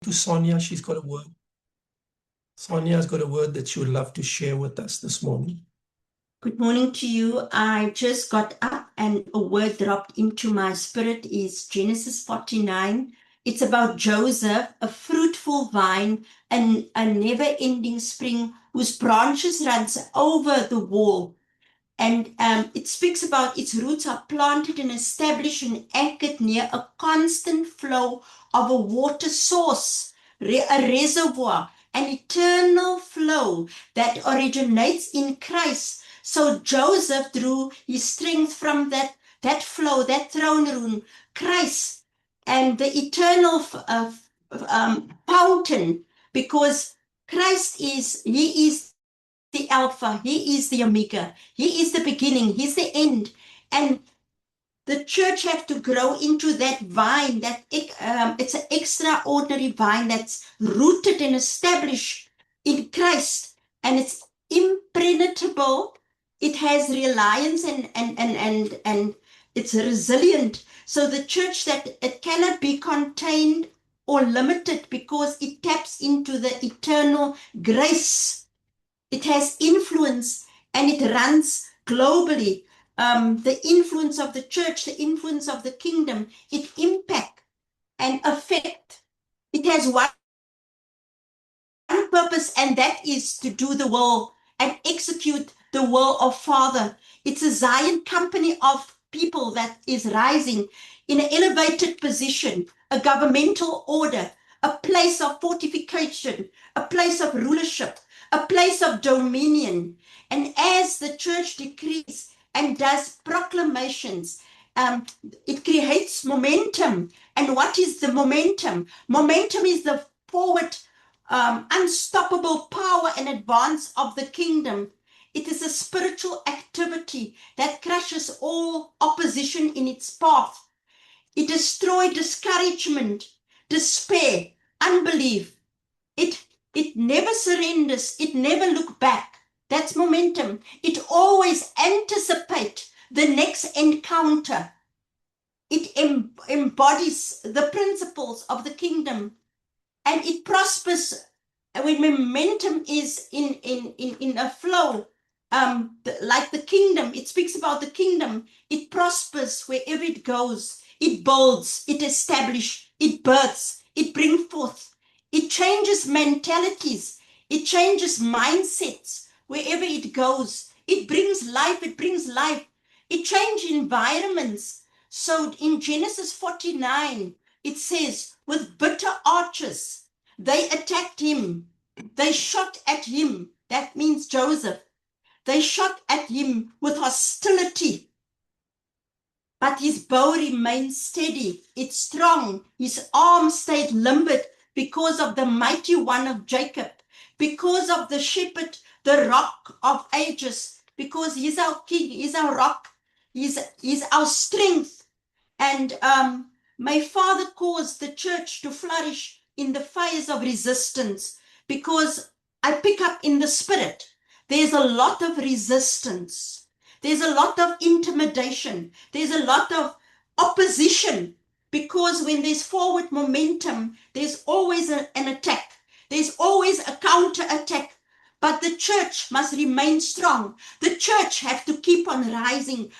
to Sonia. She's got a word. Sonia's got a word that she would love to share with us this morning. Good morning to you. I just got up and a word dropped into my spirit is Genesis 49. It's about Joseph, a fruitful vine and a never-ending spring whose branches runs over the wall. And it speaks about its roots are planted and established and anchored near a constant flow of a water source, a reservoir, an eternal flow that originates in Christ. So Joseph drew his strength from that flow, that throne room, Christ, and the eternal fountain, because Christ he is the Alpha, he is the Omega, he is the beginning, he's the end. And the church have to grow into that vine, that it's an extraordinary vine that's rooted and established in Christ, and it's impenetrable. It has reliance and it's resilient. So the church, that it cannot be contained or limited because it taps into the eternal grace. It has influence and it runs globally. The influence of the church, the influence of the kingdom, it impact and affect. It has one purpose, and that is to do the will and execute the will of Father. It's a Zion company of people that is rising in an elevated position, a governmental order, a place of fortification, a place of rulership, a place of dominion. And as the church decrees and does proclamations, it creates momentum. And what is the momentum? Momentum is the forward, unstoppable power and advance of the kingdom. It is a spiritual activity that crushes all opposition in its path. It destroys discouragement, despair, unbelief. It never surrenders. It never looks back. That's momentum. It always anticipates the next encounter. It embodies the principles of the kingdom, and it prospers when momentum is in a flow. Like the kingdom, it speaks about the kingdom. It prospers wherever it goes. It builds, it establishes, it births, it brings forth. It changes mentalities. It changes mindsets wherever it goes. It brings life. It brings life. It changes environments. So in Genesis 49, it says, with bitter archers, they attacked him. They shot at him. That means Joseph. They shot at him with hostility. But his bow remained steady. It's strong. His arm stayed limbered because of the mighty one of Jacob, because of the shepherd, the rock of ages, because he's our king, he's our rock, he's our strength. And my Father caused the church to flourish in the fires of resistance, because I pick up in the spirit, there's a lot of resistance. There's a lot of intimidation. There's a lot of opposition, because when there's forward momentum, there's always an attack. There's always a counter attack. But the church must remain strong. The church has to keep on rising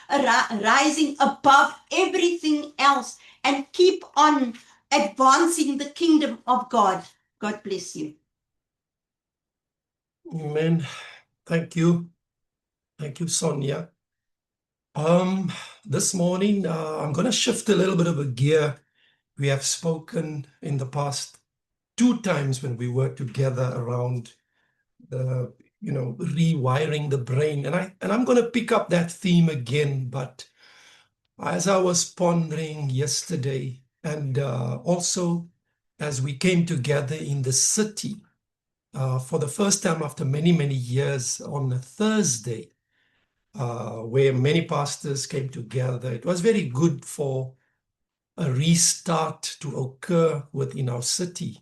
above everything else and keep on advancing the kingdom of God. God bless you. Amen. Thank you. Thank you, Sonia. This morning, I'm going to shift a little bit of a gear. We have spoken in the past 2 times when we worked together around the, rewiring the brain. And I'm going to pick up that theme again. But as I was pondering yesterday, and also as we came together in the city for the first time after many, many years on a Thursday, where many pastors came together. It was very good for a restart to occur within our city.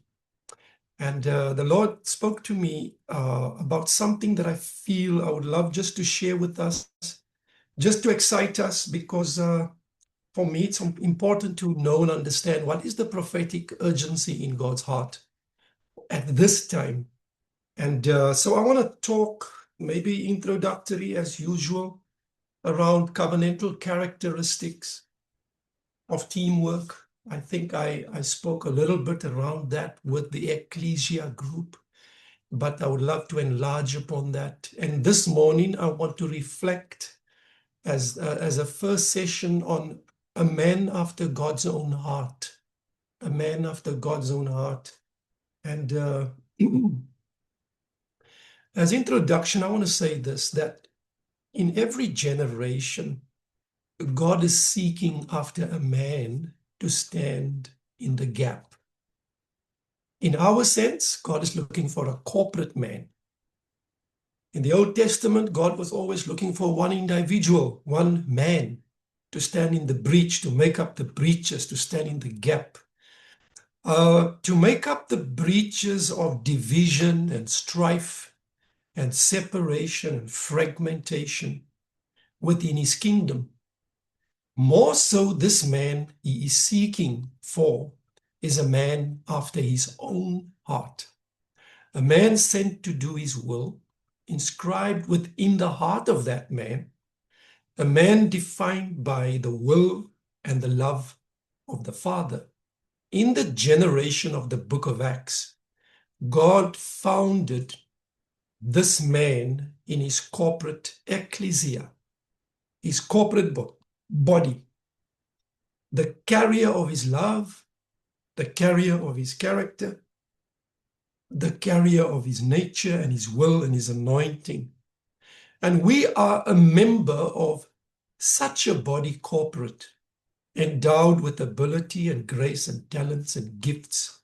And the Lord spoke to me about something that I feel I would love just to share with us, just to excite us, because for me, it's important to know and understand what is the prophetic urgency in God's heart at this time. And so I want to talk, maybe introductory as usual, around covenantal characteristics of teamwork. I think I spoke a little bit around that with the Ecclesia group, but I would love to enlarge upon that. And this morning, I want to reflect as a first session on a man after God's own heart, a man after God's own heart. And as introduction, I want to say this, that in every generation, God is seeking after a man to stand in the gap. In our sense, God is looking for a corporate man. In the Old Testament, God was always looking for one individual, one man, to stand in the breach, to make up the breaches, to stand in the gap. To make up the breaches of division and strife and separation and fragmentation within his kingdom. More so, this man he is seeking for is a man after his own heart, a man sent to do his will, inscribed within the heart of that man, a man defined by the will and the love of the Father. In the generation of the book of Acts, God founded this man in his corporate ecclesia, his corporate body, the carrier of his love, the carrier of his character, the carrier of his nature and his will and his anointing. And we are a member of such a body corporate, endowed with ability and grace and talents and gifts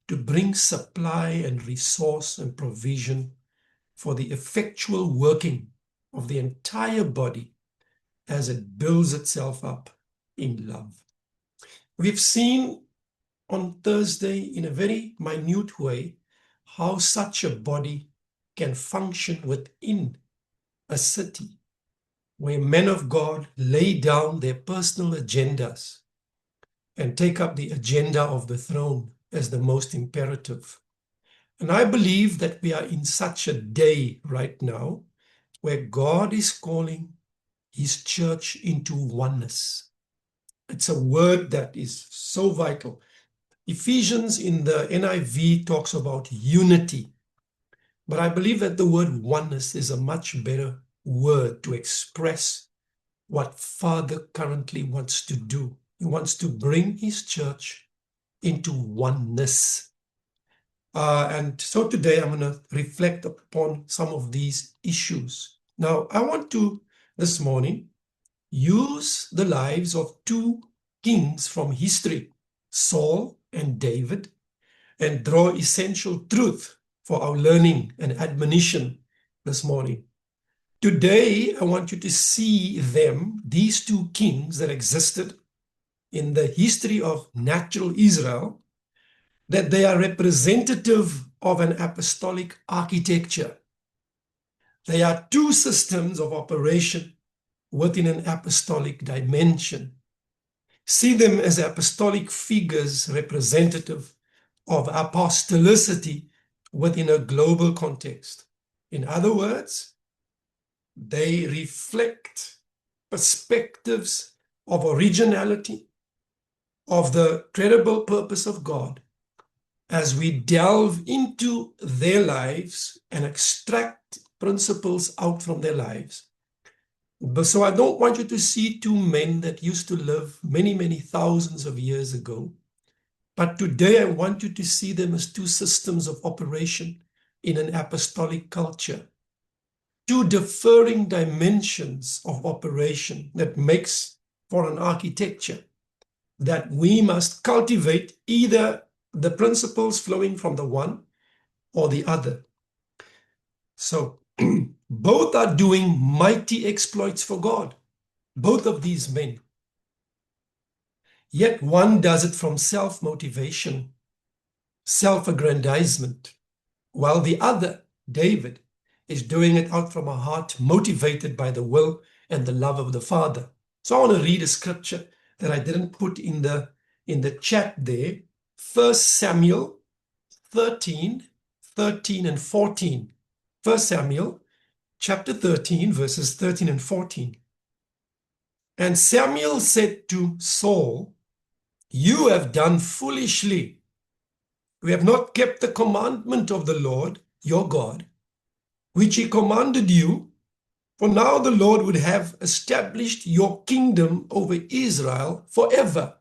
to bring supply and resource and provision for the effectual working of the entire body as it builds itself up in love. We've seen on Thursday in a very minute way how such a body can function within a city where men of God lay down their personal agendas and take up the agenda of the throne as the most imperative. And I believe that we are in such a day right now where God is calling his church into oneness. It's a word that is so vital. Ephesians in the NIV talks about unity, but I believe that the word oneness is a much better word to express what Father currently wants to do. He wants to bring his church into oneness. And so today I'm going to reflect upon some of these issues. Now, I want to, this morning, use the lives of two kings from history, Saul and David, and draw essential truth for our learning and admonition this morning. Today, I want you to see them, these two kings that existed in the history of natural Israel, that they are representative of an apostolic architecture. They are two systems of operation within an apostolic dimension. See them as apostolic figures representative of apostolicity within a global context. In other words, they reflect perspectives of originality, of the credible purpose of God, as we delve into their lives and extract principles out from their lives. But so I don't want you to see two men that used to live many, many thousands of years ago. But today I want you to see them as two systems of operation in an apostolic culture. Two differing dimensions of operation that makes for an architecture that we must cultivate, either the principles flowing from the one or the other. So both are doing mighty exploits for God, both of these men. Yet one does it from self-motivation, self-aggrandizement, while the other, David, is doing it out from a heart motivated by the will and the love of the Father. So I want to read a scripture that I didn't put in the chat there. 1 Samuel 13, 13 and 14. 1 Samuel chapter 13, verses 13 and 14. And Samuel said to Saul, "You have done foolishly. We have not kept the commandment of the Lord your God, which he commanded you. For now the Lord would have established your kingdom over Israel forever.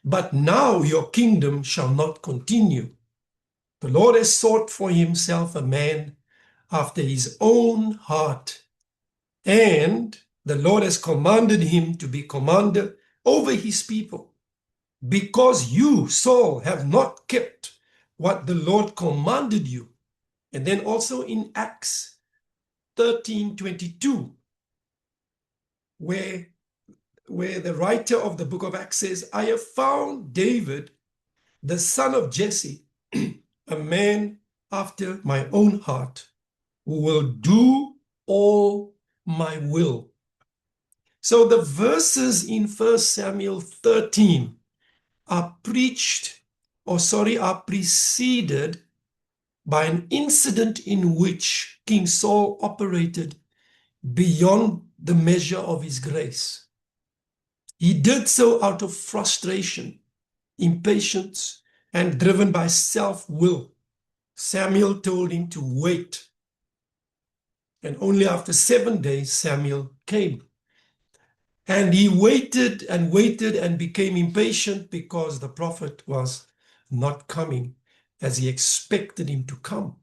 But now your kingdom shall not continue. The Lord has sought for himself a man after his own heart, and the Lord has commanded him to be commander over his people. Because you, Saul, have not kept what the Lord commanded you." And then also in Acts 13:22, where the writer of the book of Acts says, "I have found David, the son of Jesse, a man after my own heart, who will do all my will." So the verses in 1 Samuel 13 are preceded by an incident in which King Saul operated beyond the measure of his grace. He did so out of frustration, impatience, and driven by self-will. Samuel told him to wait. And only after 7 days, Samuel came. And he waited and waited and became impatient because the prophet was not coming as he expected him to come.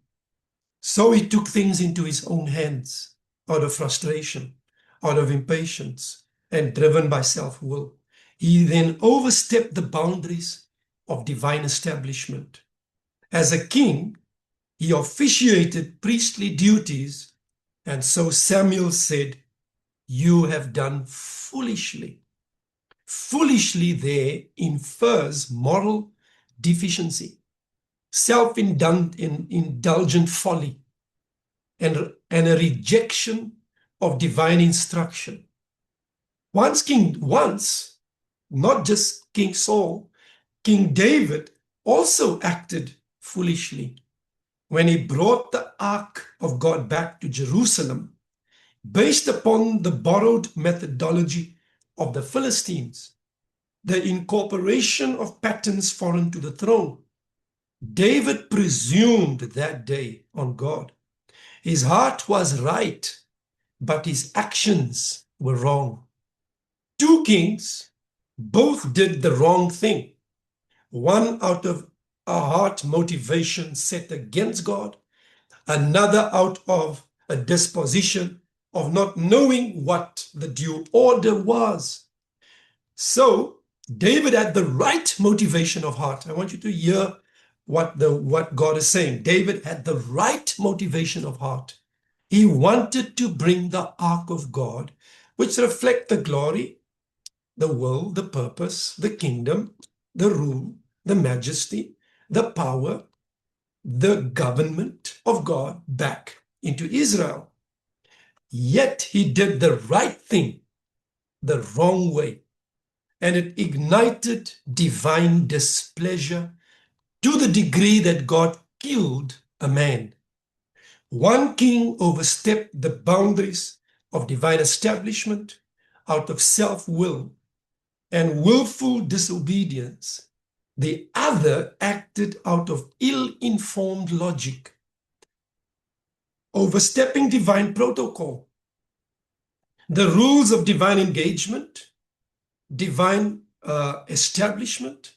So he took things into his own hands out of frustration, out of impatience, and driven by self-will. He then overstepped the boundaries of divine establishment. As a king, he officiated priestly duties, and so Samuel said, "You have done foolishly." Foolishly there infers moral deficiency, self-indulgent folly, and a rejection of divine instruction. Once, not just King Saul, King David also acted foolishly when he brought the Ark of God back to Jerusalem based upon the borrowed methodology of the Philistines, the incorporation of patterns foreign to the throne. David presumed that day on God. His heart was right, but his actions were wrong. Two kings both did the wrong thing, one out of a heart motivation set against God, another out of a disposition of not knowing what the due order was. So David had the right motivation of heart. I want you to hear what God is saying. David had the right motivation of heart. He wanted to bring the ark of God, which reflect the glory, the will, the purpose, the kingdom, the rule, the majesty, the power, the government of God back into Israel. Yet he did the right thing the wrong way, and it ignited divine displeasure to the degree that God killed a man. One king overstepped the boundaries of divine establishment out of self-will and willful disobedience. The other acted out of ill-informed logic, overstepping divine protocol. The rules of divine engagement, divine establishment,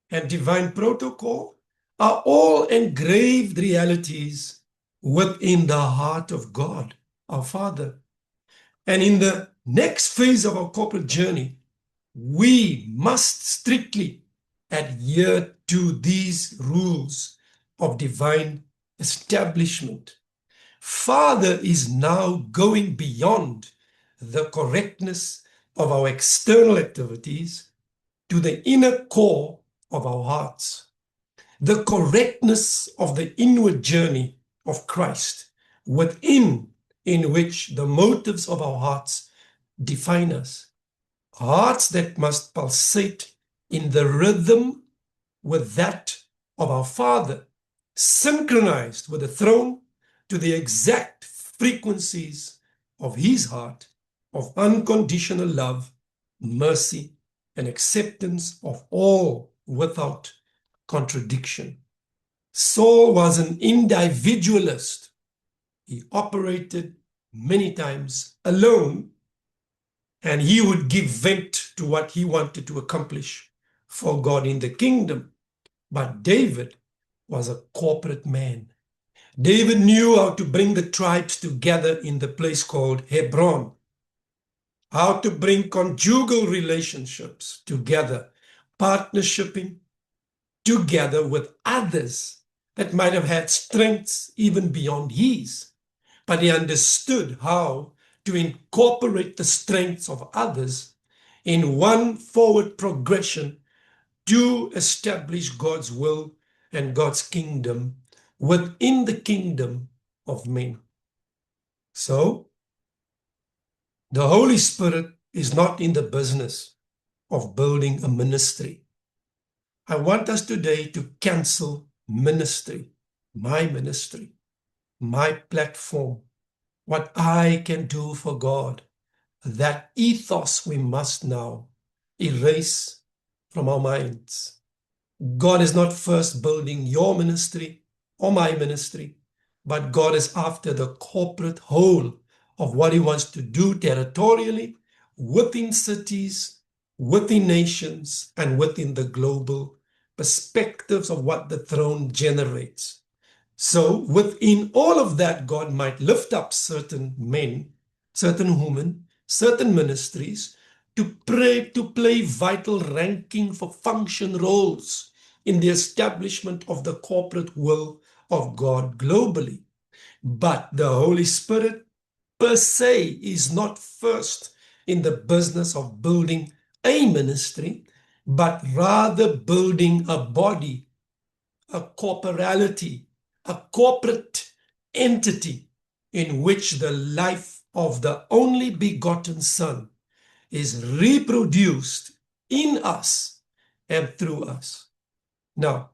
and divine protocol are all engraved realities within the heart of God, our Father. And in the next phase of our corporate journey, we must strictly adhere to these rules of divine establishment. Father is now going beyond the correctness of our external activities to the inner core of our hearts, the correctness of the inward journey of Christ, in which the motives of our hearts define us. Hearts that must pulsate in the rhythm with that of our Father, synchronized with the throne to the exact frequencies of his heart of unconditional love, mercy, and acceptance of all without contradiction. Saul was an individualist. He operated many times alone, and he would give vent to what he wanted to accomplish for God in the kingdom. But David was a corporate man. David knew how to bring the tribes together in the place called Hebron, how to bring conjugal relationships together, partnershiping together with others that might have had strengths even beyond his. But he understood how to incorporate the strengths of others in one forward progression to establish God's will and God's kingdom within the kingdom of men. So, the Holy Spirit is not in the business of building a ministry. I want us today to cancel ministry, my platform, what I can do for God. That ethos we must now erase from our minds. God is not first building your ministry or my ministry, but God is after the corporate whole of what he wants to do territorially, within cities, within nations, and within the global perspectives of what the throne generates. So within all of that, God might lift up certain men, certain women, certain ministries to play vital ranking for function roles in the establishment of the corporate will of God globally. But the Holy Spirit per se is not first in the business of building a ministry, but rather building a body, a corporality, a corporate entity in which the life of the only begotten Son is reproduced in us and through us. Now,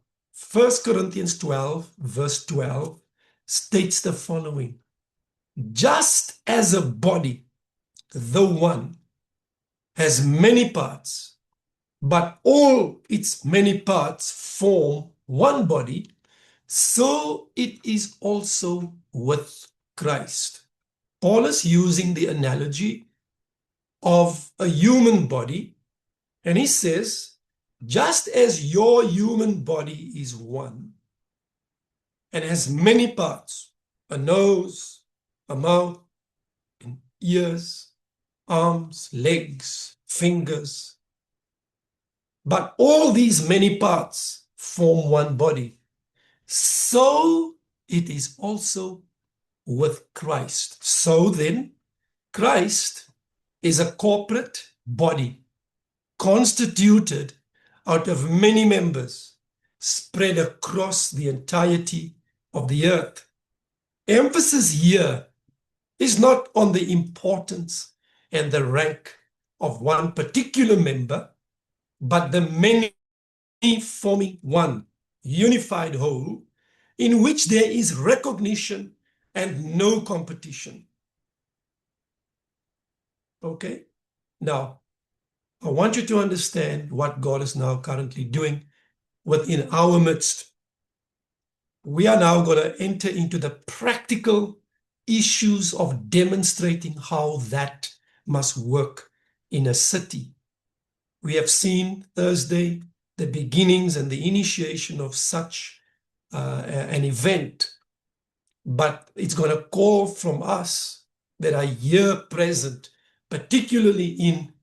1 Corinthians 12, verse 12, states the following: just as a body, though one, has many parts, but all its many parts form one body, so it is also with Christ. Paul is using the analogy of a human body, and he says, just as your human body is one and has many parts, a nose, a mouth, and ears, arms, legs, fingers, but all these many parts form one body, so it is also with Christ. So then, Christ is a corporate body constituted out of many members spread across the entirety of the earth. Emphasis here is not on the importance and the rank of one particular member, but the many forming one unified whole in which there is recognition and no competition. Okay? Now, I want you to understand what God is now currently doing within our midst. We are now going to enter into the practical issues of demonstrating how that must work in a city. We have seen Thursday the beginnings and the initiation of such an event, but it's going to call from us that are here present, particularly in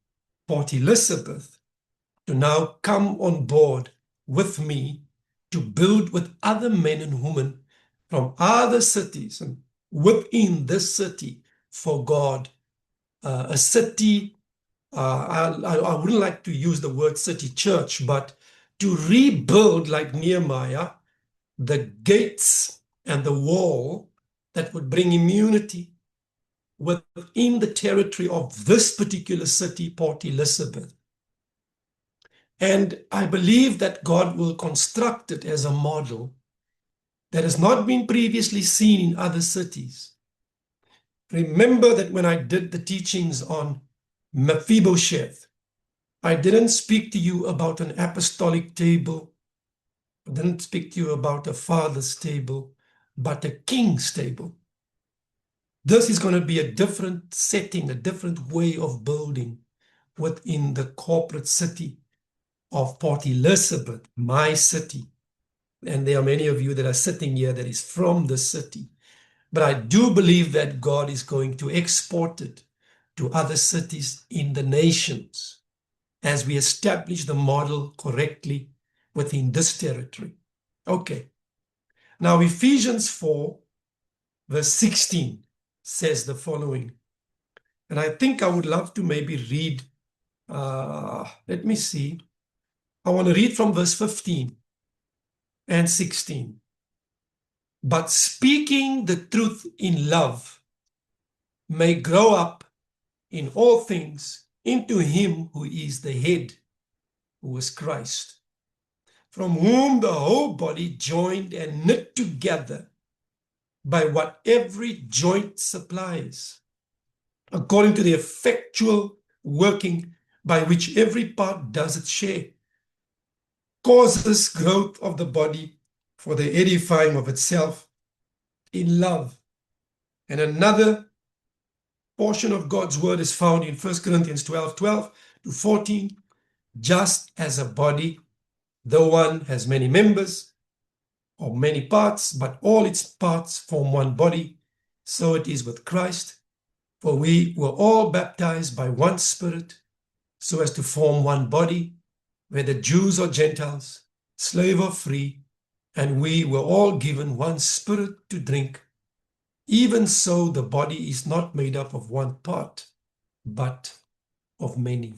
Port Elizabeth, to now come on board with me to build with other men and women from other cities and within this city for God, a city, I wouldn't like to use the word city church, but to rebuild, like Nehemiah, the gates and the wall that would bring immunity within the territory of this particular city, Port Elizabeth. And I believe that God will construct it as a model that has not been previously seen in other cities. Remember that when I did the teachings on Mephibosheth, I didn't speak to you about an apostolic table. I didn't speak to you about a father's table, but a king's table. This is going to be a different setting, a different way of building within the corporate city of Port Elizabeth, my city. And there are many of you that are sitting here that is from the city. But I do believe that God is going to export it to other cities in the nations as we establish the model correctly within this territory. Okay. Now, Ephesians 4, verse 16 says the following. And I think I would love to maybe read, let me see. I want to read from verse 15 and 16. But speaking the truth in love may grow up in all things into him who is the head, who is Christ, from whom the whole body joined and knit together by what every joint supplies, according to the effectual working by which every part does its share, causes growth of the body for the edifying of itself in love. And another portion of God's word is found in 1 Corinthians 12 to 14. Just as a body, though one has many members or many parts, but all its parts form one body, so it is with Christ. For we were all baptized by one Spirit, so as to form one body, whether Jews or Gentiles, slave or free, and we were all given one Spirit to drink. Even so, the body is not made up of one part, but of many.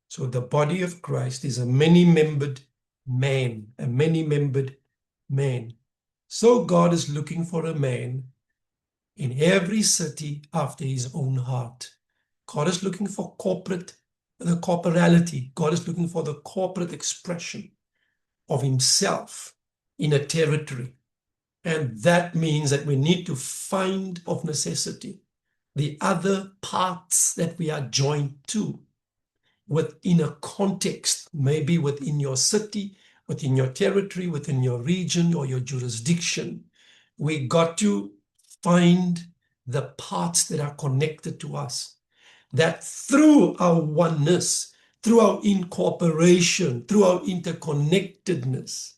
So the body of Christ is a many-membered man, a many-membered man. So God is looking for a man in every city after his own heart. God is looking for the corporality. God is looking for the corporate expression of himself in a territory. And that means that we need to find of necessity the other parts that we are joined to within a context, maybe within your city, within your territory, within your region or your jurisdiction. We got to find the parts that are connected to us, that through our oneness, through our incorporation, through our interconnectedness,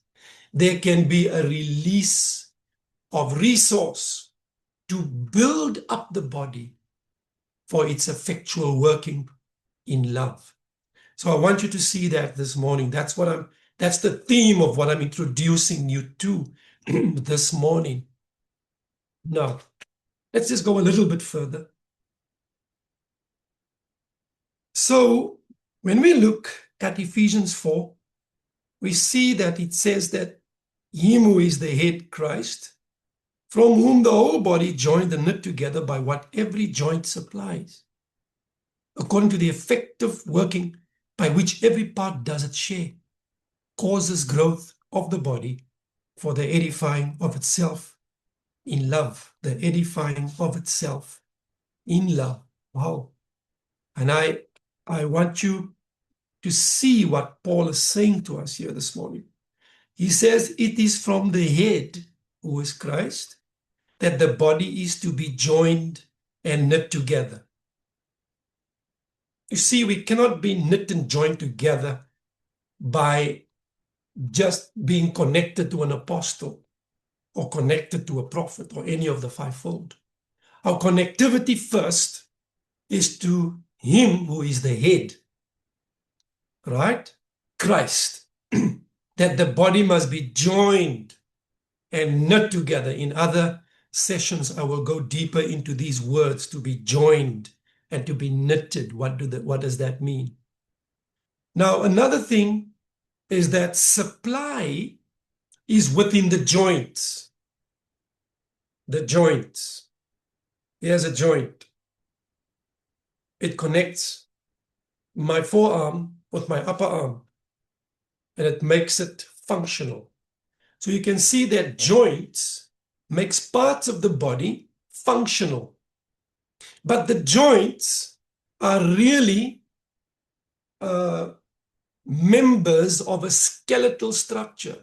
there can be a release of resource to build up the body for its effectual working in love. So I want you to see that this morning. That's the theme of what I'm introducing you to this morning. Now, let's just go a little bit further. So when we look at Ephesians 4, we see that it says that him who is the head, Christ, from whom the whole body joined and knit together by what every joint supplies, according to the effective working by which every part does its share, causes growth of the body for the edifying of itself in love, the edifying of itself in love. Wow. And I want you to see what Paul is saying to us here this morning. He says it is from the head, who is Christ, that the body is to be joined and knit together. You see, we cannot be knit and joined together by just being connected to an apostle or connected to a prophet or any of the fivefold. Our connectivity first is to him who is the head, right? Christ. That the body must be joined and knit together. In other sessions, I will go deeper into these words, to be joined and to be knitted. What does that mean? Now, another thing is that supply is within the joints. The joints. Here's a joint. It connects my forearm with my upper arm, and it makes it functional. So you can see that joints makes parts of the body functional. But the joints are really members of a skeletal structure,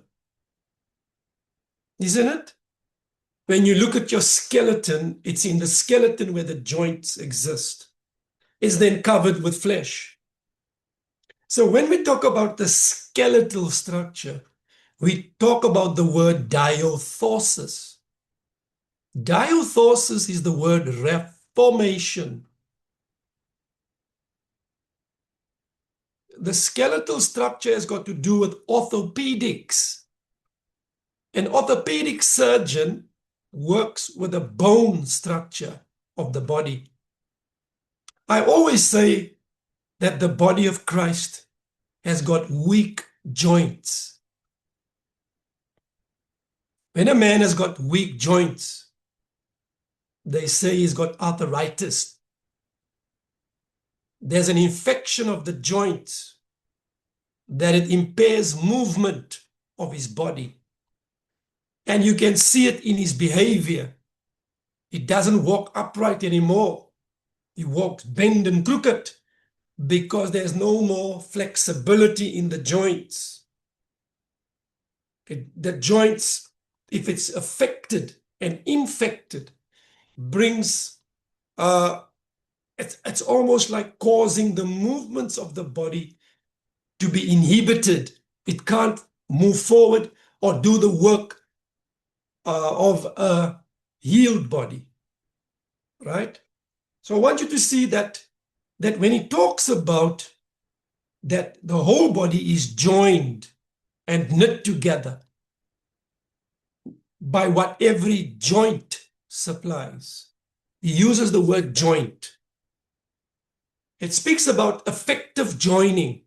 isn't it? When you look at your skeleton, it's in the skeleton where the joints exist. It's then covered with flesh. So when we talk about the skeletal structure, we talk about the word diorthosis. Diorthosis is the word reformation. The skeletal structure has got to do with orthopedics. An orthopedic surgeon works with the bone structure of the body. I always say that the body of Christ has got weak joints. When a man has got weak joints, they say he's got arthritis. There's an infection of the joints that it impairs movement of his body. And you can see it in his behavior. He doesn't walk upright anymore. He walks bent and crooked because there's no more flexibility in the joints. The joints, if it's affected and infected, brings, it's almost like causing the movements of the body to be inhibited. It can't move forward or do the work of a healed body, right? So I want you to see that when he talks about that the whole body is joined and knit together by what every joint supplies. He uses the word joint. It speaks about effective joining.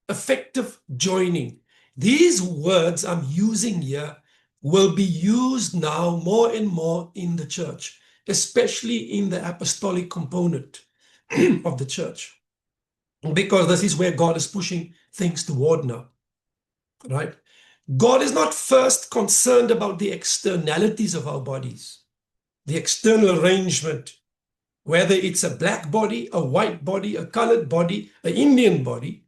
Effective joining. These words I'm using here will be used now more and more in the church, especially in the apostolic component of the church, because this is where God is pushing things toward now, right? God is not first concerned about the externalities of our bodies, the external arrangement, whether it's a black body, a white body, a colored body, an Indian body,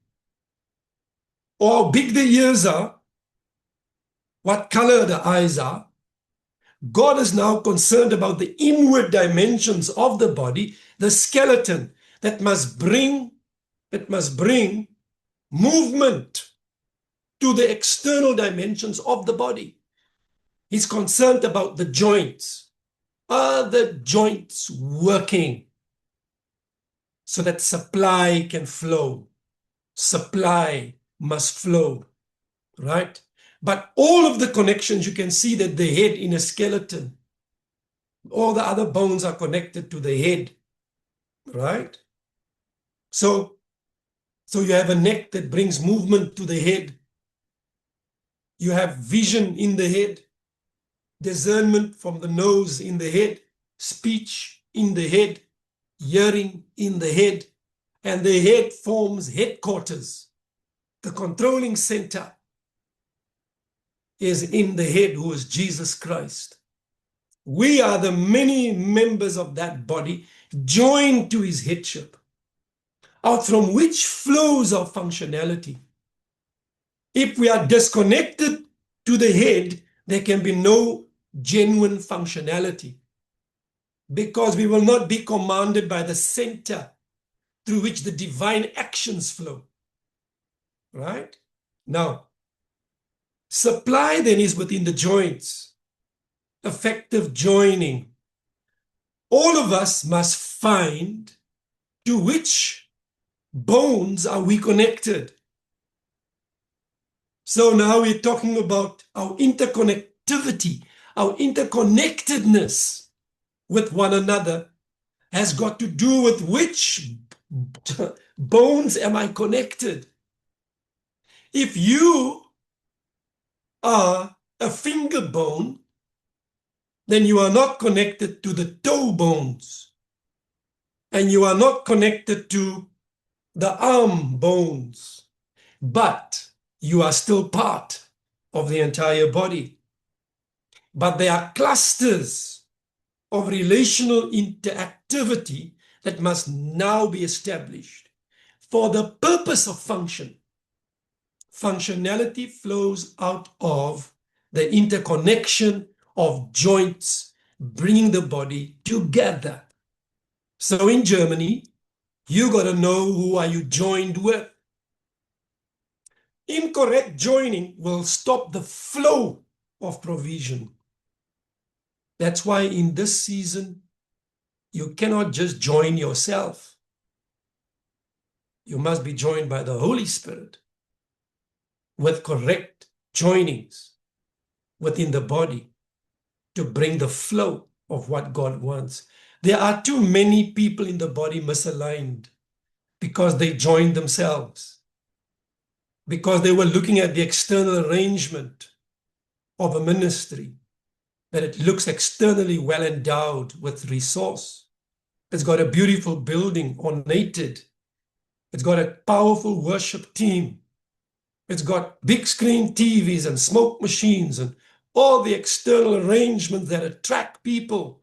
or how big the ears are, what color the eyes are. God is now concerned about the inward dimensions of the body, the skeleton that must bring movement to the external dimensions of the body. He's concerned about the joints. Are the joints working so that supply can flow? Supply must flow, right? But all of the connections, you can see that the head in a skeleton, all the other bones are connected to the head, right? So you have a neck that brings movement to the head. You have vision in the head, discernment from the nose in the head, speech in the head, hearing in the head, and the head forms headquarters. The controlling center is in the head, who is Jesus Christ. We are the many members of that body joined to his headship, out from which flows our functionality. If we are disconnected to the head, there can be no genuine functionality, because we will not be commanded by the center through which the divine actions flow. Right? Now, supply then is within the joints. Effective joining. All of us must find to which bones are we connected. So now we're talking about our interconnectivity, our interconnectedness with one another has got to do with which bones am I connected. If you are a finger bone, then you are not connected to the toe bones, and you are not connected to the arm bones, but you are still part of the entire body. But there are clusters of relational interactivity that must now be established for the purpose of function. Functionality flows out of the interconnection of joints, bringing the body together. So in Germany, you got to know who are you joined with. Incorrect joining will stop the flow of provision. That's why in this season, you cannot just join yourself. You must be joined by the Holy Spirit with correct joinings within the body to bring the flow of what God wants. There are too many people in the body misaligned because they joined themselves, because they were looking at the external arrangement of a ministry, that it looks externally well endowed with resource. It's got a beautiful building, ornated. It's got a powerful worship team. It's got big screen TVs and smoke machines and all the external arrangements that attract people.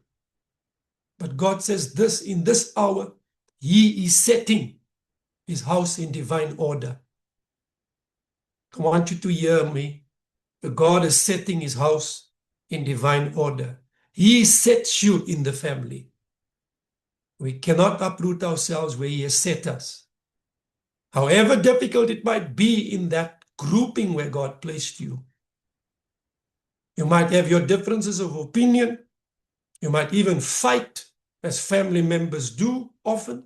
But God says this, in this hour, He is setting His house in divine order. I want you to hear me. God is setting His house in divine order. He sets you in the family. We cannot uproot ourselves where He has set us. However difficult it might be in that grouping where God placed you. You might have your differences of opinion. You might even fight, as family members do often,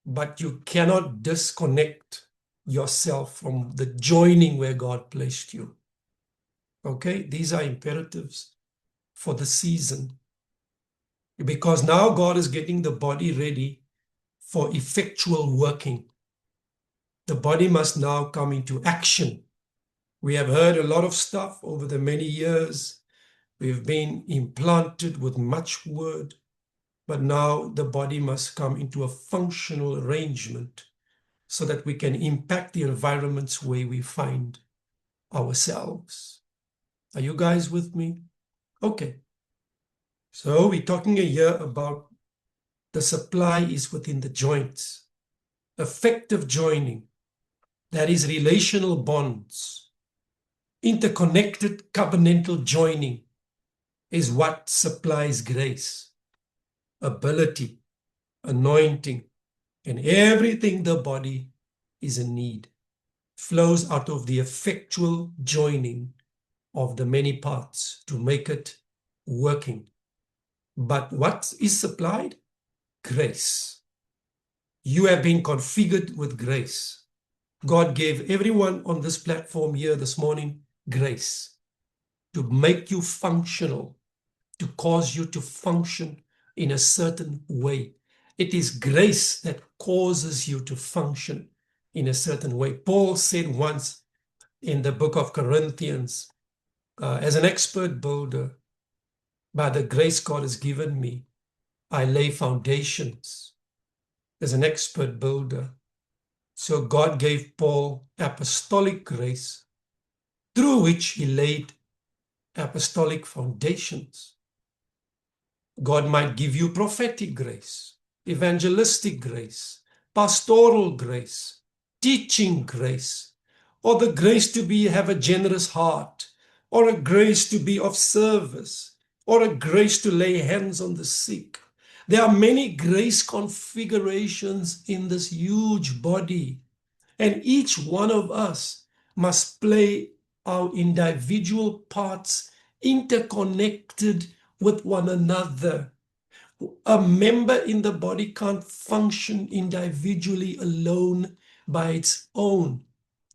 but you cannot disconnect yourself from the joining where God placed you. Okay, these are imperatives for the season. Because now God is getting the body ready for effectual working. The body must now come into action. We have heard a lot of stuff over the many years. We've been implanted with much word, but now the body must come into a functional arrangement so that we can impact the environments where we find ourselves. Are you guys with me? Okay. So we're talking here about the supply is within the joints. Effective joining, that is relational bonds. Interconnected covenantal joining is what supplies grace, ability, anointing, and everything the body is in need. Flows out of the effectual joining of the many parts to make it working. But what is supplied? Grace. You have been configured with grace. God gave everyone on this platform here this morning grace to make you functional, to cause you to function in a certain way. It is grace that causes you to function in a certain way. Paul said once in the book of Corinthians, as an expert builder, by the grace God has given me, I lay foundations as an expert builder. So God gave Paul apostolic grace through which he laid apostolic foundations. God might give you prophetic grace, evangelistic grace, pastoral grace, teaching grace, or the grace to have a generous heart, or a grace to be of service, or a grace to lay hands on the sick. There are many grace configurations in this huge body, and each one of us must play our individual parts interconnected with one another. A member in the body can't function individually alone by its own,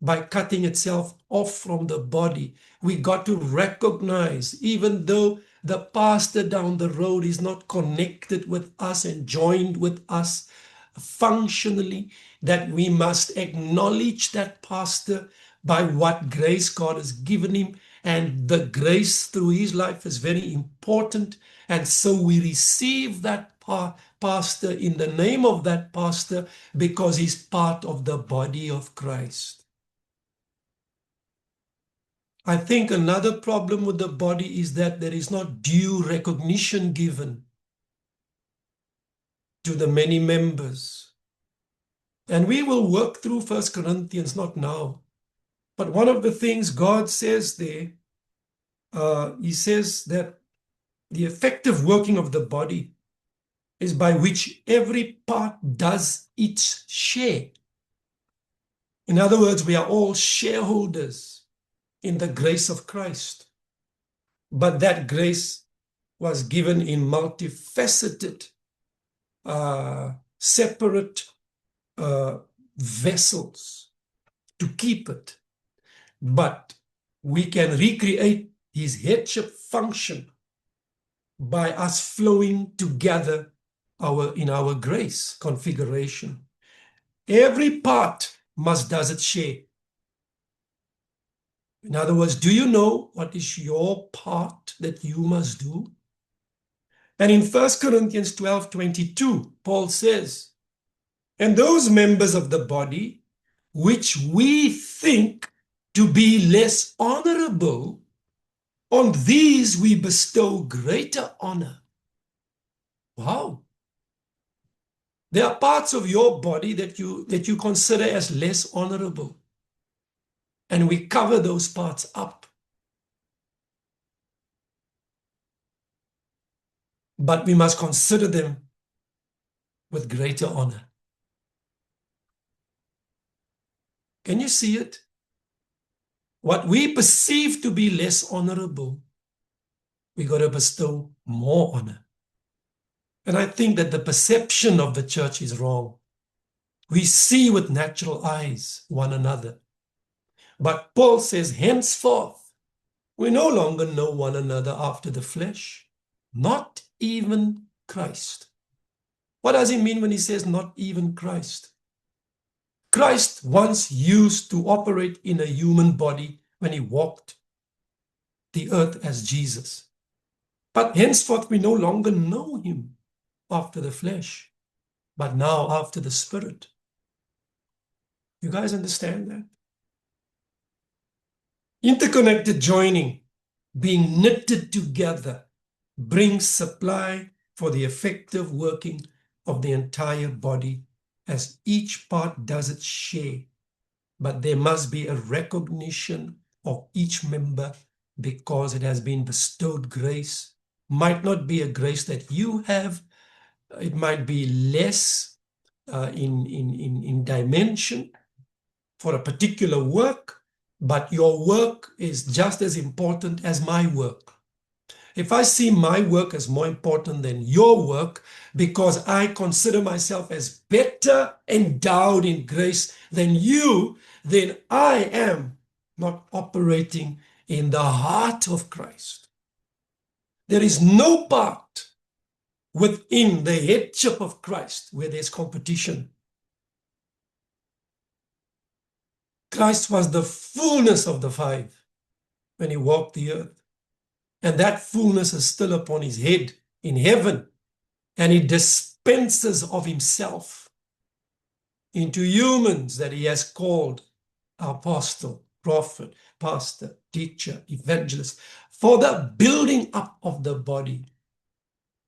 by cutting itself off from the body. We got to recognize, even though the pastor down the road is not connected with us and joined with us functionally, that we must acknowledge that pastor by what grace God has given him, and the grace through his life is very important. And so we receive that pastor in the name of that pastor because he's part of the body of Christ. I think another problem with the body is that there is not due recognition given to the many members. And we will work through 1 Corinthians, not now. But one of the things God says there, he says that the effective working of the body is by which every part does its share. In other words, we are all shareholders in the grace of Christ. But that grace was given in multifaceted, separate vessels to keep it. But we can recreate his headship function by us flowing together in our grace configuration. Every part must does its share. In other words, do you know what is your part that you must do? And in 1 Corinthians 12:22, Paul says, and those members of the body which we think to be less honorable, on these we bestow greater honor. Wow. There are parts of your body that you consider as less honorable. And we cover those parts up. But we must consider them with greater honor. Can you see it? What we perceive to be less honorable, we got to bestow more honor. And I think that the perception of the church is wrong. We see with natural eyes one another. But Paul says, henceforth, we no longer know one another after the flesh, not even Christ. What does he mean when he says not even Christ? Christ once used to operate in a human body when he walked the earth as Jesus. But henceforth we no longer know him after the flesh, but now after the Spirit. You guys understand that? Interconnected joining, being knitted together, brings supply for the effective working of the entire body as each part does its share. But there must be a recognition of each member because it has been bestowed grace. Might not be a grace that you have. It might be less in dimension for a particular work, but your work is just as important as my work. If I see my work as more important than your work, because I consider myself as better endowed in grace than you, then I am not operating in the heart of Christ. There is no part within the headship of Christ where there's competition. Christ was the fullness of the five when he walked the earth. And that fullness is still upon his head in heaven. And he dispenses of himself into humans that he has called apostle, prophet, pastor, teacher, evangelist, for the building up of the body,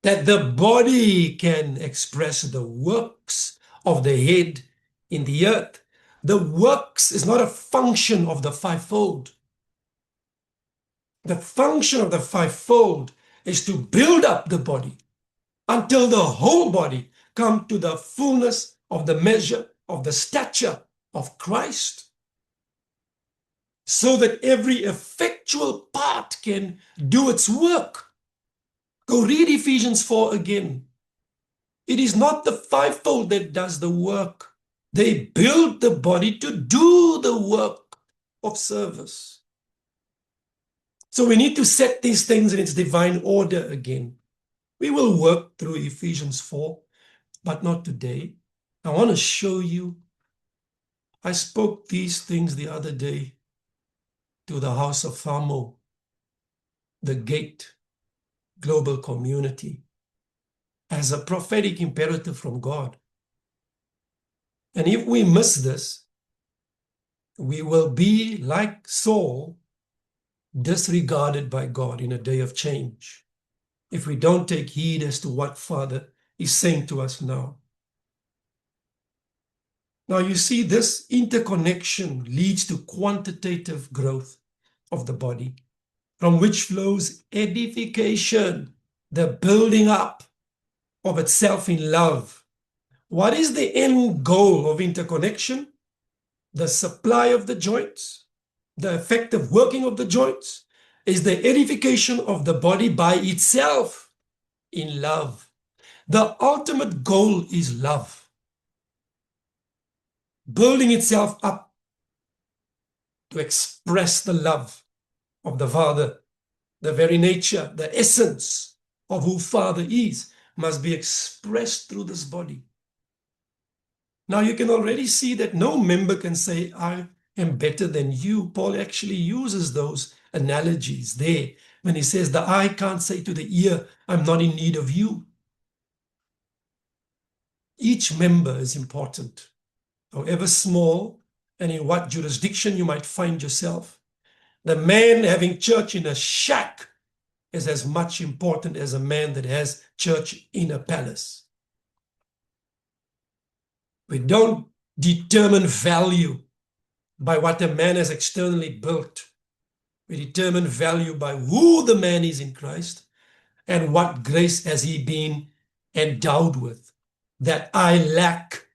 that the body can express the works of the head in the earth. The works is not a function of the fivefold. The function of the fivefold is to build up the body until the whole body come to the fullness of the measure of the stature of Christ, so that every effectual part can do its work. Go read Ephesians 4 again. It is not the fivefold that does the work. They build the body to do the work of service. So we need to set these things in its divine order again. We will work through Ephesians 4, but not today. I want to show you. I spoke these things the other day to the house of Famo, the Gate Global Community, as a prophetic imperative from God. And if we miss this, we will be like Saul, disregarded by God in a day of change if we don't take heed as to what Father is saying to us now. Now, you see, this interconnection leads to quantitative growth of the body, from which flows edification, the building up of itself in love. What is the end goal of interconnection? The supply of the joints, the effective working of the joints, is the edification of the body by itself in love. The ultimate goal is love. Building itself up to express the love of the Father. The very nature, the essence of who Father is, must be expressed through this body. Now you can already see that no member can say, I am better than you. Paul actually uses those analogies there when he says the eye can't say to the ear, I'm not in need of you. Each member is important, however small and in what jurisdiction you might find yourself. The man having church in a shack is as much important as a man that has church in a palace. We don't determine value by what a man has externally built. We determine value by who the man is in Christ and what grace has he been endowed with that I lack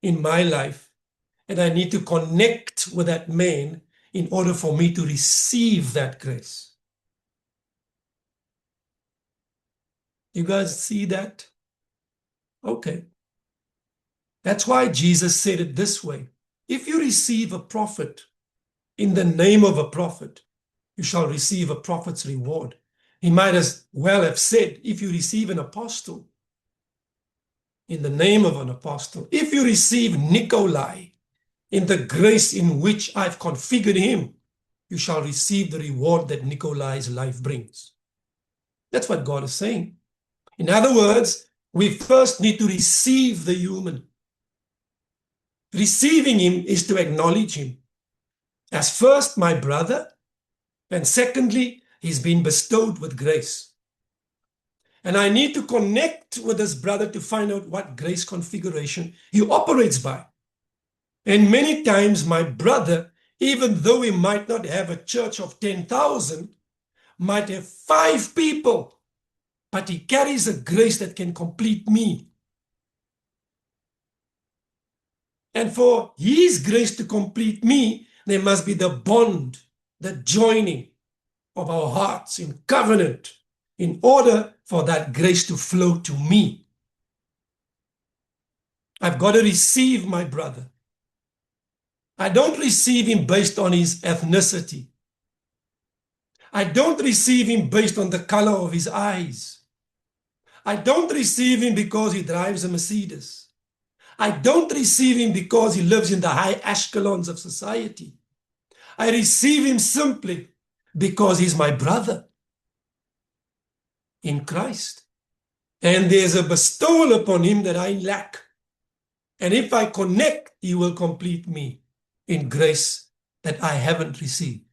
in my life, and I need to connect with that man in order for me to receive that grace. You guys see that? Okay. That's why Jesus said it this way. If you receive a prophet in the name of a prophet, you shall receive a prophet's reward. He might as well have said, if you receive an apostle in the name of an apostle, if you receive Nikolai in the grace in which I've configured him, you shall receive the reward that Nikolai's life brings. That's what God is saying. In other words, we first need to receive the human. Receiving him is to acknowledge him as first my brother, and secondly, he's been bestowed with grace. And I need to connect with this brother to find out what grace configuration he operates by. And many times my brother, even though he might not have a church of 10,000, might have 5 people, but he carries a grace that can complete me. And for his grace to complete me, there must be the bond, the joining of our hearts in covenant in order for that grace to flow to me. I've got to receive my brother. I don't receive him based on his ethnicity. I don't receive him based on the color of his eyes. I don't receive him because he drives a Mercedes. I don't receive him because he lives in the high echelons of society. I receive him simply because he's my brother in Christ. And there's a bestowal upon him that I lack. And if I connect, he will complete me in grace that I haven't received.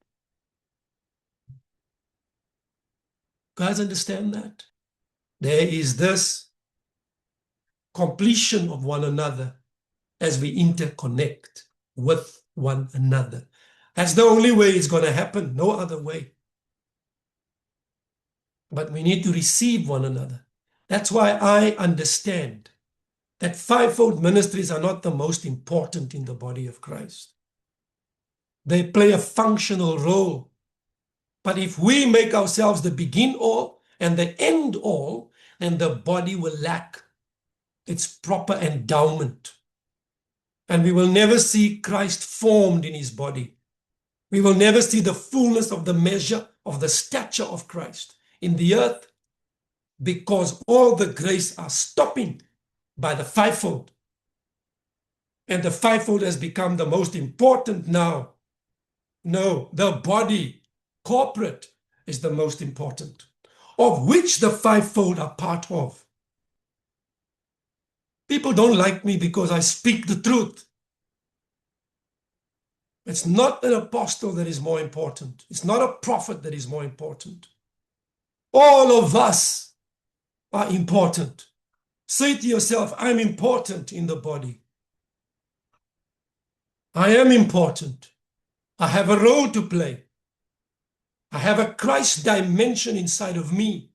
Guys, understand that? There is this completion of one another as we interconnect with one another. That's the only way it's going to happen, no other way. But we need to receive one another. That's why I understand that fivefold ministries are not the most important in the body of Christ. They play a functional role. But if we make ourselves the begin all and the end all, then the body will lack its proper endowment. And we will never see Christ formed in his body. We will never see the fullness of the measure of the stature of Christ in the earth, because all the grace are stopping by the fivefold. And the fivefold has become the most important now. No, the body, corporate, is the most important, of which the fivefold are part of. People don't like me because I speak the truth. It's not an apostle that is more important. It's not a prophet that is more important. All of us are important. Say to yourself, I'm important in the body. I am important. I have a role to play. I have a Christ dimension inside of me.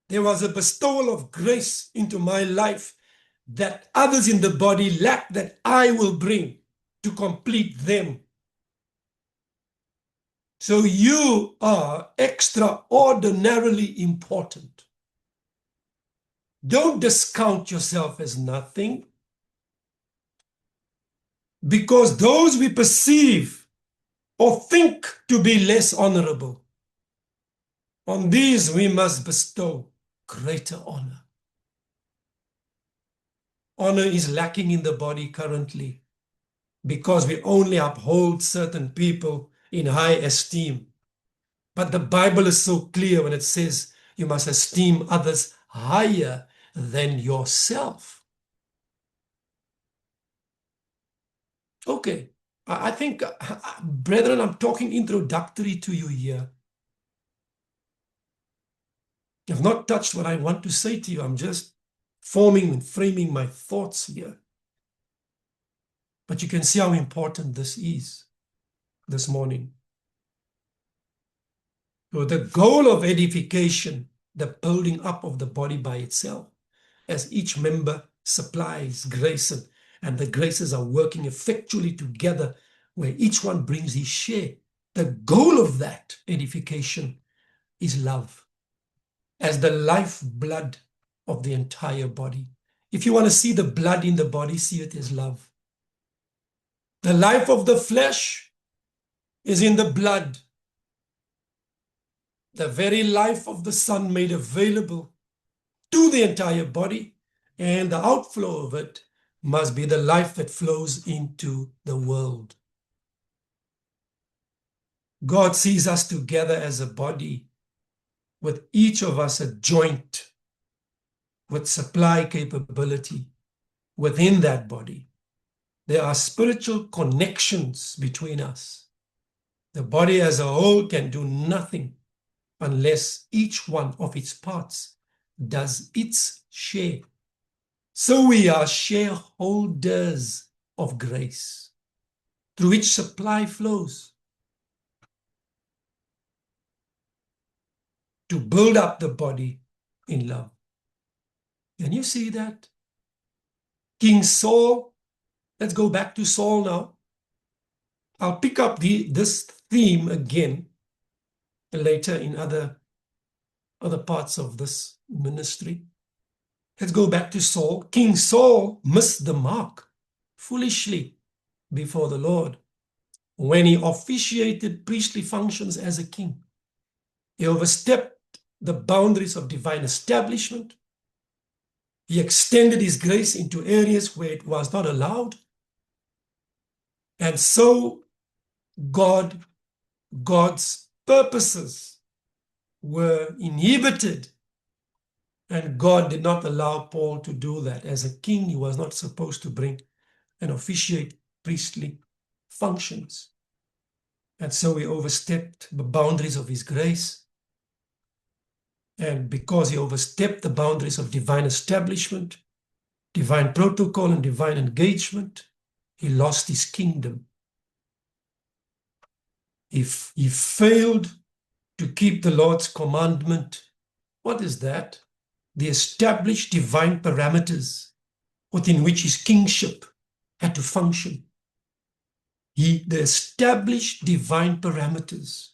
There was a bestowal of grace into my life that others in the body lack, that I will bring to complete them. So you are extraordinarily important. Don't discount yourself as nothing, because those we perceive or think to be less honorable, on these we must bestow greater honor. Honor is lacking in the body currently because we only uphold certain people in high esteem. But the Bible is so clear when it says you must esteem others higher than yourself. Okay, I think, brethren, I'm talking introductory to you here. I've not touched what I want to say to you. I'm just forming and framing my thoughts here. But you can see how important this is this morning. So the goal of edification, the building up of the body by itself, as each member supplies grace and the graces are working effectually together where each one brings his share. The goal of that edification is love as the lifeblood of the entire body. If you want to see the blood in the body, see it as love. The life of the flesh is in the blood. The very life of the Son made available to the entire body, and the outflow of it must be the life that flows into the world. God sees us together as a body, with each of us a joint with supply capability within that body. There are spiritual connections between us. The body as a whole can do nothing unless each one of its parts does its share. So we are shareholders of grace, through which supply flows to build up the body in love. Can you see that? King Saul, let's go back to Saul now. I'll pick up this theme again later in other parts of this ministry. Let's go back to Saul. King Saul missed the mark foolishly before the Lord when he officiated priestly functions as a king. He overstepped the boundaries of divine establishment. He extended his grace into areas where it was not allowed. And so God's purposes were inhibited, and God did not allow Paul to do that. As a king, he was not supposed to bring and officiate priestly functions. And so he overstepped the boundaries of his grace. And because he overstepped the boundaries of divine establishment, divine protocol, and divine engagement, he lost his kingdom. If he failed to keep the Lord's commandment, what is that? The established divine parameters within which his kingship had to function. The established divine parameters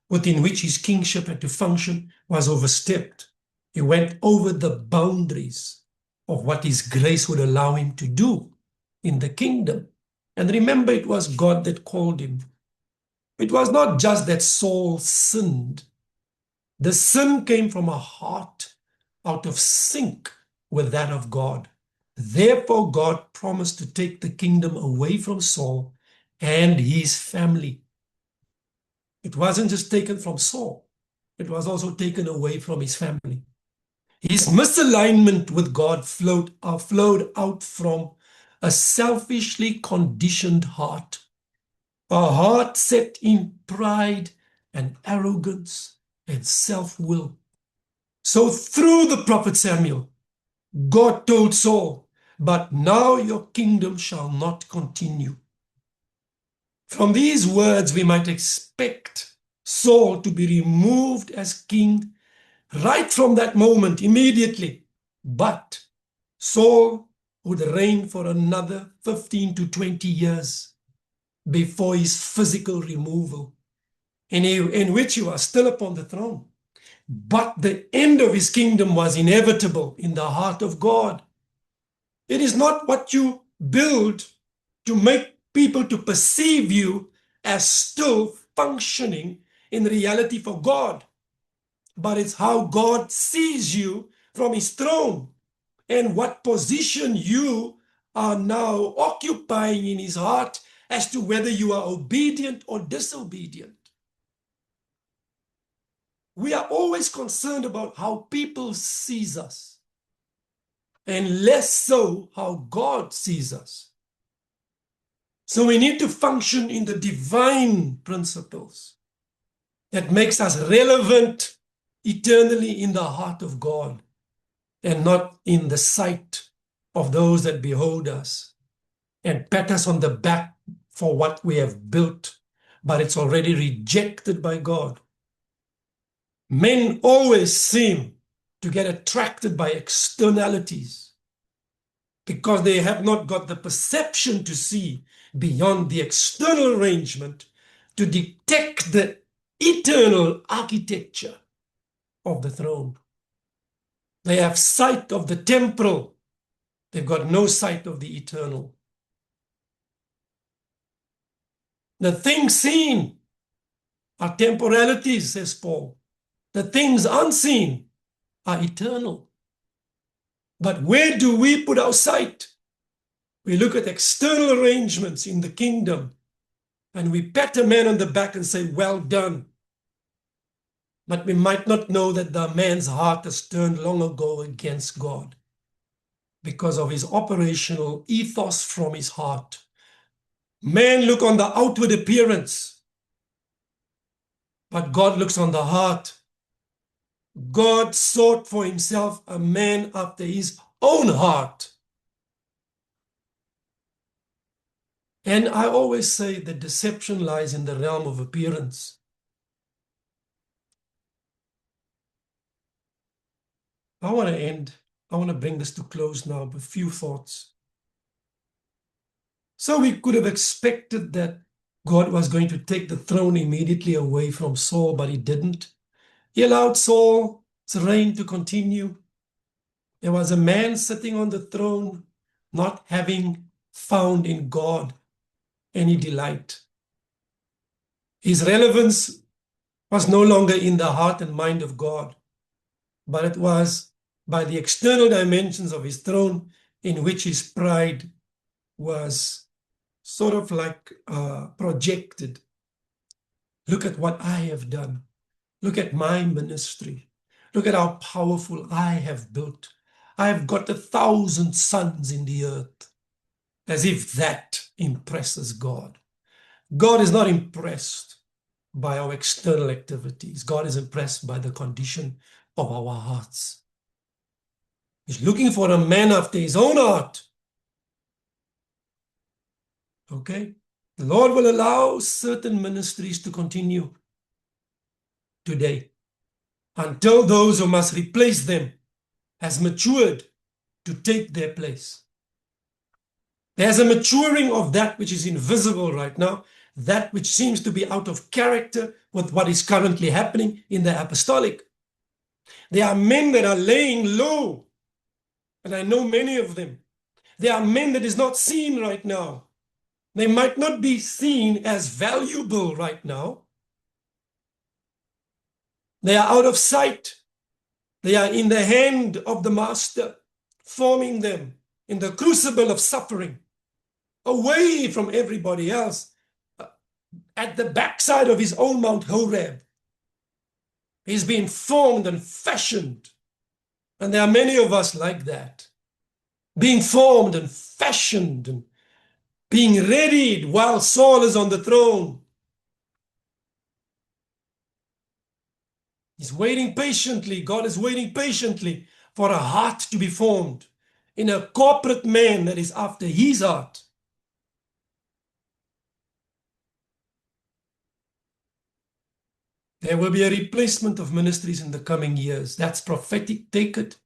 within which his kingship had to function was overstepped. He went over the boundaries of what his grace would allow him to do in the kingdom. And remember, it was God that called him. It was not just that Saul sinned. The sin came from a heart out of sync with that of God. Therefore, God promised to take the kingdom away from Saul and his family. It wasn't just taken from Saul. It was also taken away from his family. His misalignment with God flowed out from a selfishly conditioned heart a heart set in pride and arrogance and self-will. So through the prophet Samuel, God told Saul, but now your kingdom shall not continue. From these words, we might expect Saul to be removed as king right from that moment, immediately. But Saul would reign for another 15 to 20 years before his physical removal, in which he was still upon the throne. But the end of his kingdom was inevitable in the heart of God. It is not what you build to make people to perceive you as still functioning in reality for God, but it's how God sees you from his throne and what position you are now occupying in his heart as to whether you are obedient or disobedient. We are always concerned about how people sees us, and less so how God sees us. So we need to function in the divine principles that makes us relevant eternally in the heart of God and not in the sight of those that behold us and pat us on the back for what we have built, but it's already rejected by God. Men always seem to get attracted by externalities because they have not got the perception to see beyond the external arrangement to detect the eternal architecture of the throne. They have sight of the temporal. They've got no sight of the eternal. The things seen are temporalities, says Paul. The things unseen are eternal. But where do we put our sight? We look at external arrangements in the kingdom and we pat a man on the back and say, well done. But we might not know that the man's heart has turned long ago against God because of his operational ethos from his heart. Men look on the outward appearance, but God looks on the heart. God sought for himself a man after his own heart. And I always say the deception lies in the realm of appearance. I want to bring this to close now with a few thoughts. So we could have expected that God was going to take the throne immediately away from Saul, but he didn't. He allowed Saul's reign to continue. There was a man sitting on the throne, not having found in God any delight. His relevance was no longer in the heart and mind of God, but it was by the external dimensions of his throne in which his pride was sort of like projected. Look at what I have done. Look at my ministry. Look at how powerful I have built. I have got 1,000 sons in the earth. As if that impresses God. God is not impressed by our external activities. God is impressed by the condition of our hearts. He's looking for a man after his own heart. Okay? The Lord will allow certain ministries to continue today until those who must replace them has matured to take their place. There's a maturing of that which is invisible right now, that which seems to be out of character with what is currently happening in the apostolic. There are men that are laying low, and I know many of them. There are men that is not seen right now. They might not be seen as valuable right now. They are out of sight. They are in the hand of the master, forming them in the crucible of suffering, away from everybody else, at the backside of his own Mount Horeb. He's been formed and fashioned. And there are many of us like that, being formed and fashioned and being readied while Saul is on the throne. He's waiting patiently. God is waiting patiently for a heart to be formed in a corporate man that is after his heart. There will be a replacement of ministries in the coming years. That's prophetic. Take it.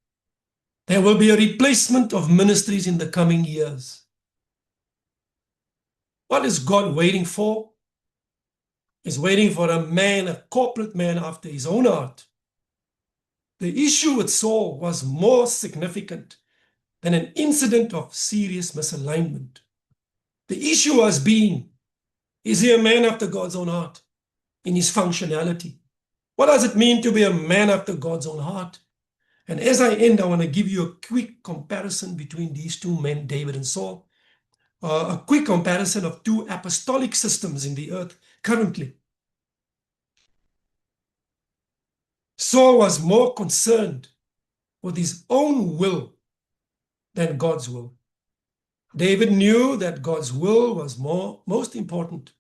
There will be a replacement of ministries in the coming years. What is God waiting for? He's waiting for a man, a corporate man after his own heart. The issue with Saul was more significant than an incident of serious misalignment. The issue was is he a man after God's own heart in his functionality? What does it mean to be a man after God's own heart? And as I end, I want to give you a quick comparison between these two men, David and Saul. A quick comparison of two apostolic systems in the earth currently. Saul was more concerned with his own will than God's will. David knew that God's will was most important.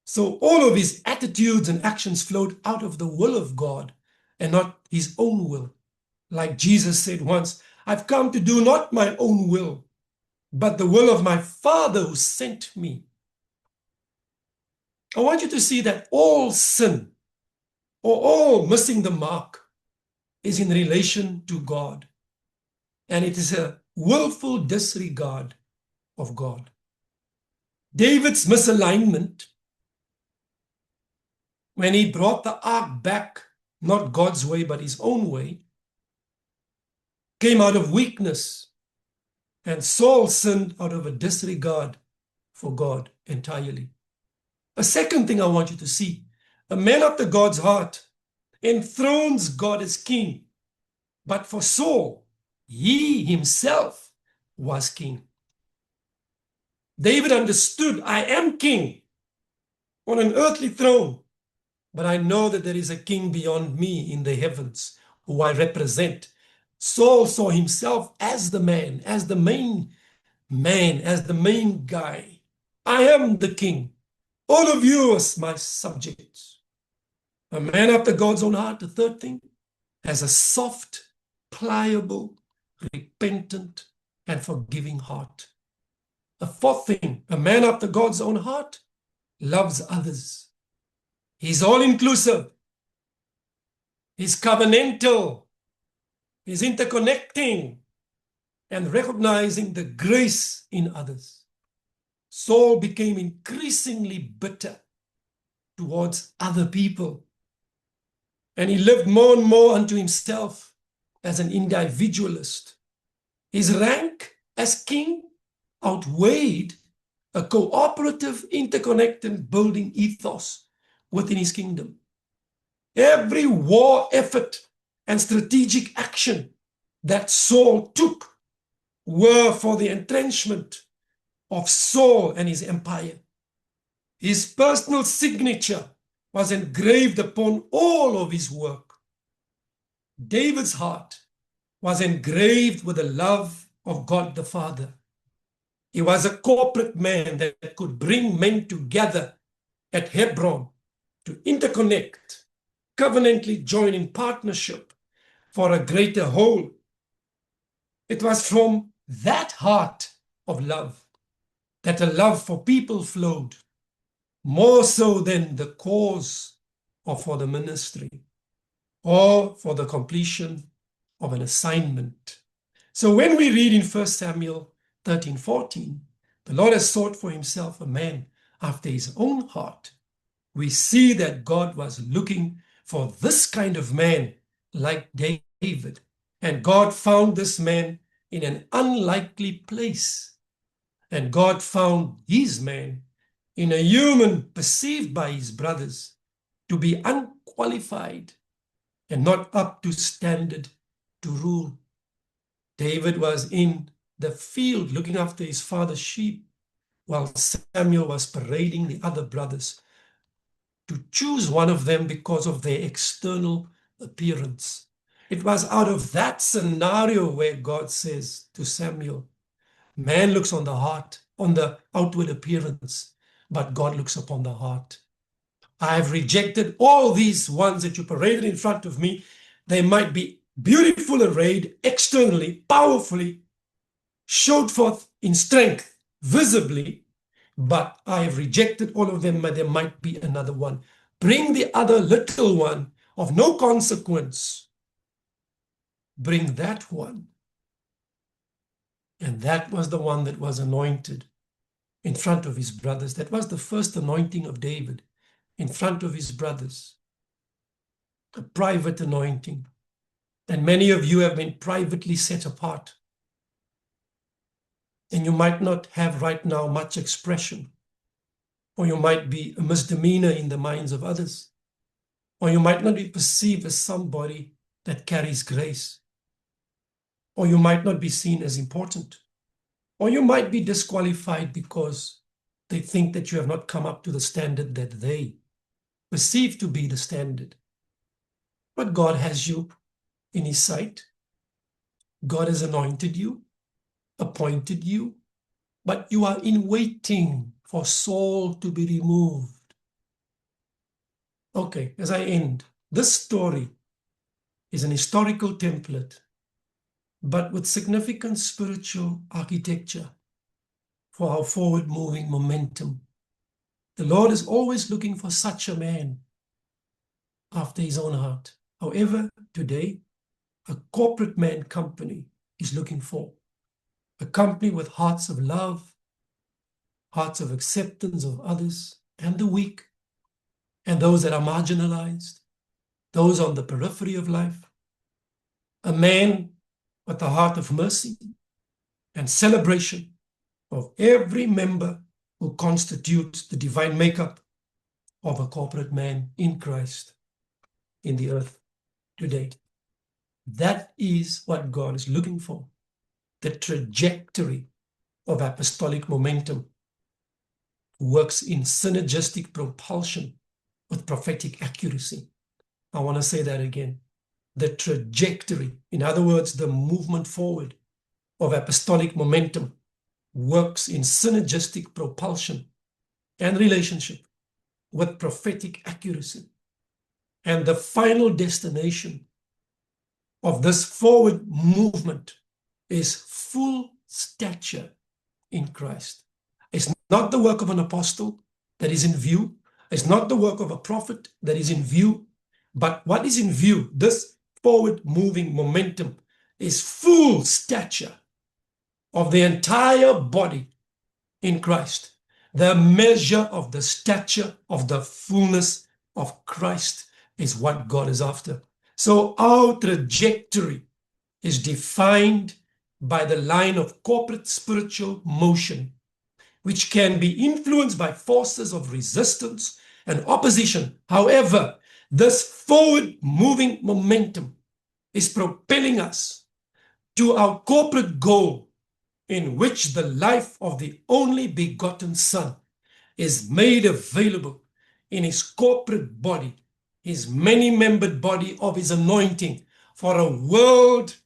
So all of his attitudes and actions flowed out of the will of God and not his own will. Like Jesus said once, I've come to do not my own will, but the will of my Father who sent me. I want you to see that all sin or all missing the mark is in relation to God. And it is a willful disregard of God. David's misalignment, when he brought the ark back, not God's way, but his own way, came out of weakness. And Saul sinned out of a disregard for God entirely. A second thing I want you to see, a man after God's heart enthrones God as king. But for Saul, he himself was king. David understood, I am king on an earthly throne, but I know that there is a king beyond me in the heavens who I represent. Saul saw himself as the man, as the main man, as the main guy. I am the king. All of you are my subjects. A man after God's own heart, the third thing, has a soft, pliable, repentant, and forgiving heart. A fourth thing, a man after God's own heart loves others. He's all-inclusive. He's covenantal. He's interconnecting and recognizing the grace in others. Saul became increasingly bitter towards other people. And he lived more and more unto himself as an individualist. His rank as king outweighed a cooperative, interconnected building ethos within his kingdom. Every war effort and strategic action that Saul took were for the entrenchment of Saul and his empire. His personal signature was engraved upon all of his work. David's heart was engraved with the love of God the Father. He was a corporate man that could bring men together at Hebron to interconnect, covenantally join in partnership for a greater whole. It was from that heart of love that a love for people flowed, more so than the cause or for the ministry or for the completion of an assignment. So when we read in 1 Samuel 13:14, the Lord has sought for himself a man after his own heart. We see that God was looking for this kind of man like David. And God found this man in an unlikely place. And God found his man in a human perceived by his brothers to be unqualified and not up to standard to rule. David was in the field looking after his father's sheep while Samuel was parading the other brothers to choose one of them because of their external appearance. It was out of that scenario where God says to Samuel, man looks on the heart on the outward appearance, but God looks upon the heart. I have rejected all these ones that you paraded in front of me. They might be beautiful arrayed externally, powerfully, showed forth in strength, visibly, but I have rejected all of them, but there might be another one. Bring the other little one of no consequence. Bring that one. And that was the one that was anointed in front of his brothers. That was the first anointing of David in front of his brothers. A private anointing. And many of you have been privately set apart. And you might not have right now much expression. Or you might be a misdemeanor in the minds of others. Or you might not be perceived as somebody that carries grace. Or you might not be seen as important. Or you might be disqualified because they think that you have not come up to the standard that they perceive to be the standard. But God has you in his sight. God has anointed you, appointed you, but you are in waiting for Saul to be removed. Okay, as I end, this story is an historical template, but with significant spiritual architecture for our forward-moving momentum. The Lord is always looking for such a man after his own heart. However, today, a corporate man company is looking for a company with hearts of love, hearts of acceptance of others and the weak, and those that are marginalized, those on the periphery of life. A man with a heart of mercy and celebration of every member who constitutes the divine makeup of a corporate man in Christ in the earth today. That is what God is looking for. The trajectory of apostolic momentum works in synergistic propulsion with prophetic accuracy. I want to say that again. The trajectory, in other words, the movement forward of apostolic momentum works in synergistic propulsion and relationship with prophetic accuracy. And the final destination of this forward movement is full stature in Christ. It's not the work of an apostle that is in view. It's not the work of a prophet that is in view. But what is in view, this forward moving momentum, is full stature of the entire body in Christ. The measure of the stature of the fullness of Christ is what God is after. So our trajectory is defined by the line of corporate spiritual motion, which can be influenced by forces of resistance and opposition. However, this forward moving momentum is propelling us to our corporate goal, in which the life of the only begotten Son is made available in his corporate body, his many-membered body of his anointing, for a world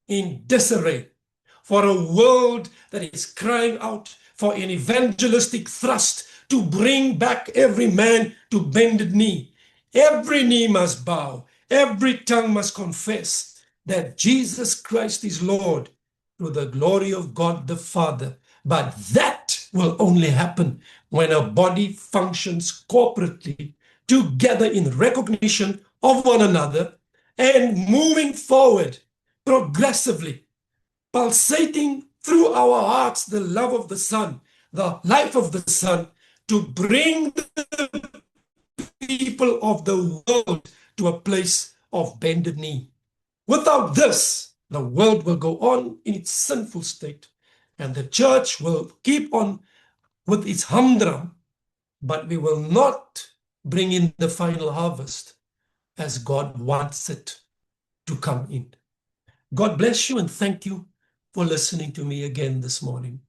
in disarray, for a world that is crying out for an evangelistic thrust to bring back every man to bended knee. Every knee must bow, every tongue must confess that Jesus Christ is Lord, to the glory of God the Father. But that will only happen when a body functions corporately, together in recognition of one another and moving forward progressively, pulsating through our hearts the love of the Son, the life of the Son, to bring the people of the world to a place of bended knee. Without this, the world will go on in its sinful state, and the church will keep on with its humdrum, but we will not bring in the final harvest as God wants it to come in. God bless you, and thank you for listening to me again this morning.